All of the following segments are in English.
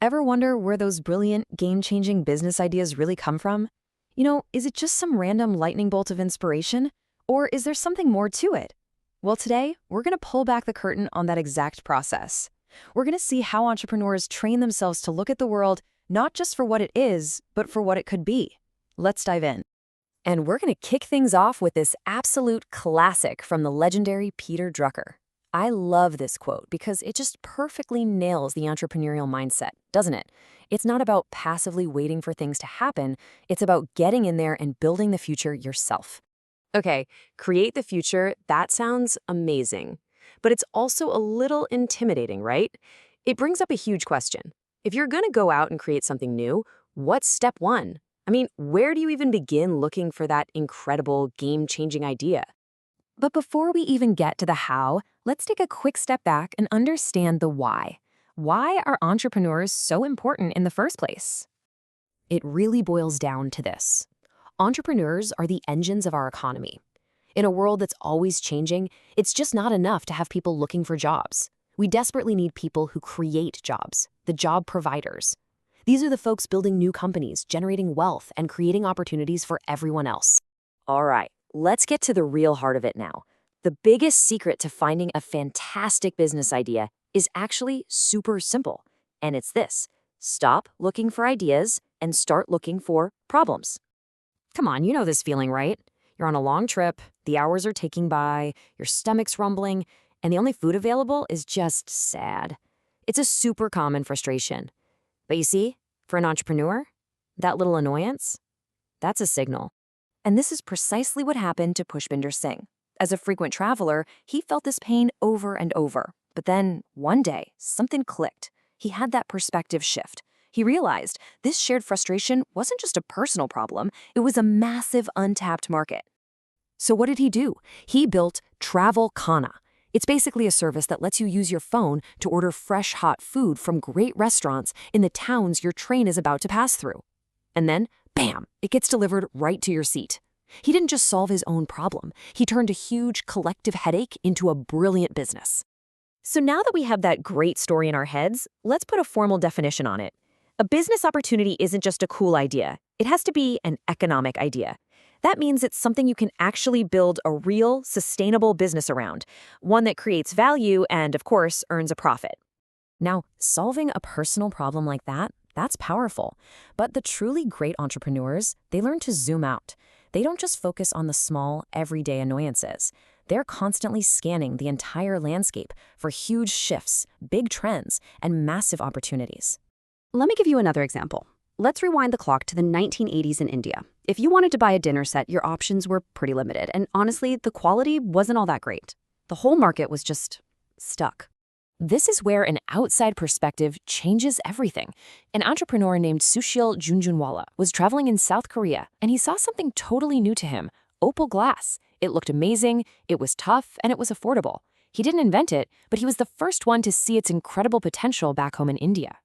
Ever wonder where those brilliant, game-changing business ideas really come from? Is it just some random lightning bolt of inspiration? Or is there something more to it? Well, today, we're going to pull back the curtain on that exact process. We're going to see how entrepreneurs train themselves to look at the world not just for what it is, but for what it could be. Let's dive in. And we're going to kick things off with this absolute classic from the legendary Peter Drucker. I love this quote because it just perfectly nails the entrepreneurial mindset, doesn't it? It's not about passively waiting for things to happen. It's about getting in there and building the future yourself. Okay, create the future, that sounds amazing. But it's also a little intimidating, right? It brings up a huge question. If you're going to go out and create something new, what's step one? I mean, where do you even begin looking for that incredible, game-changing idea? But before we even get to the how, let's take a quick step back and understand the why. Why are entrepreneurs so important in the first place? It really boils down to this. Entrepreneurs are the engines of our economy. In a world that's always changing, it's just not enough to have people looking for jobs. We desperately need people who create jobs, the job providers. These are the folks building new companies, generating wealth, and creating opportunities for everyone else. All right, let's get to the real heart of it now. The biggest secret to finding a fantastic business idea is actually super simple, and it's this: stop looking for ideas and start looking for problems. Come on, you know this feeling, right? You're on a long trip, the hours are ticking by, your stomach's rumbling, and the only food available is just sad. It's a super common frustration. But you see, for an entrepreneur, that little annoyance, that's a signal. And this is precisely what happened to Pushpinder Singh. As a frequent traveler, he felt this pain over and over. But then, one day, something clicked. He had that perspective shift. He realized this shared frustration wasn't just a personal problem, it was a massive untapped market. So what did he do? He built Travel Khana. It's basically a service that lets you use your phone to order fresh, hot food from great restaurants in the towns your train is about to pass through. And then, bam, it gets delivered right to your seat. He didn't just solve his own problem. He turned a huge collective headache into a brilliant business. So now that we have that great story in our heads, let's put a formal definition on it. A business opportunity isn't just a cool idea. It has to be an economic idea. That means it's something you can actually build a real, sustainable business around, one that creates value and, of course, earns a profit. Now, solving a personal problem like that, that's powerful. But the truly great entrepreneurs, they learn to zoom out. They don't just focus on the small, everyday annoyances. They're constantly scanning the entire landscape for huge shifts, big trends, and massive opportunities. Let me give you another example. Let's rewind the clock to the 1980s in India. If you wanted to buy a dinner set, your options were pretty limited, and honestly, the quality wasn't all that great. The whole market was just stuck. This is where an outside perspective changes everything. An entrepreneur named Sushil Junjunwala was traveling in South Korea, and he saw something totally new to him: opal glass. It looked amazing, it was tough, and it was affordable. He didn't invent it, but he was the first one to see its incredible potential back home in India.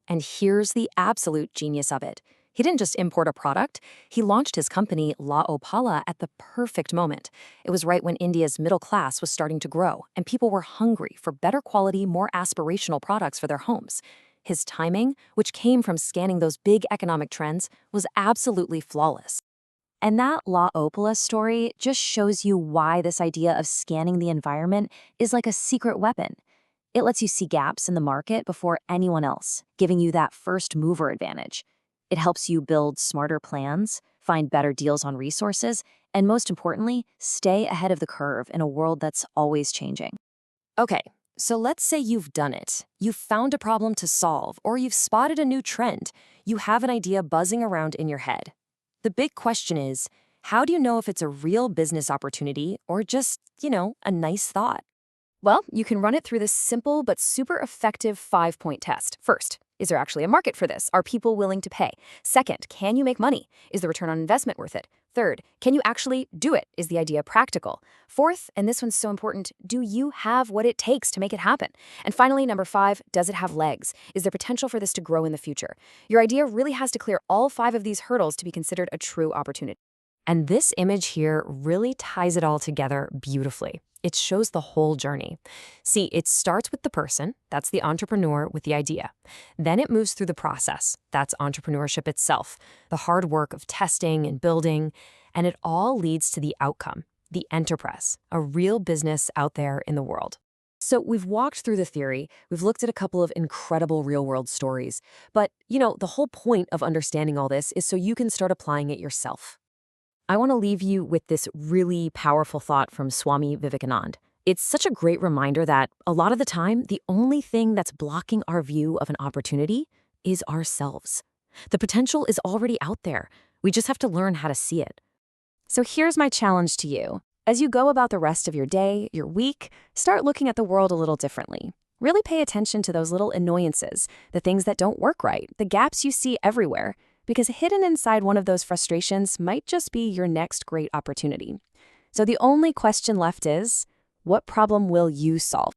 And here's the absolute genius of it. He didn't just import a product, he launched his company La Opala at the perfect moment. It was right when India's middle class was starting to grow, and people were hungry for better quality, more aspirational products for their homes. His timing, which came from scanning those big economic trends, was absolutely flawless. And that La Opala story just shows you why this idea of scanning the environment is like a secret weapon. It lets you see gaps in the market before anyone else, giving you that first mover advantage. It helps you build smarter plans, find better deals on resources, and most importantly, stay ahead of the curve in a world that's always changing. Okay, so let's say you've done it. You've found a problem to solve, or you've spotted a new trend. You have an idea buzzing around in your head. The big question is, how do you know if it's a real business opportunity or just, a nice thought? Well, you can run it through this simple but super effective 5-point test. First, is there actually a market for this? Are people willing to pay? Second, can you make money? Is the return on investment worth it? Third, can you actually do it? Is the idea practical? Fourth, and this one's so important, do you have what it takes to make it happen? And finally, number 5, does it have legs? Is there potential for this to grow in the future? Your idea really has to clear all 5 of these hurdles to be considered a true opportunity. And this image here really ties it all together beautifully. It shows the whole journey. See, it starts with the person, that's the entrepreneur with the idea. Then it moves through the process, that's entrepreneurship itself, the hard work of testing and building, and it all leads to the outcome, the enterprise, a real business out there in the world. So we've walked through the theory, we've looked at a couple of incredible real-world stories, but, the whole point of understanding all this is so you can start applying it yourself. I want to leave you with this really powerful thought from Swami Vivekananda. It's such a great reminder that a lot of the time, the only thing that's blocking our view of an opportunity is ourselves. The potential is already out there. We just have to learn how to see it. So here's my challenge to you. As you go about the rest of your day, your week, start looking at the world a little differently. Really pay attention to those little annoyances, the things that don't work right, the gaps you see everywhere, because hidden inside one of those frustrations might just be your next great opportunity. So the only question left is, what problem will you solve?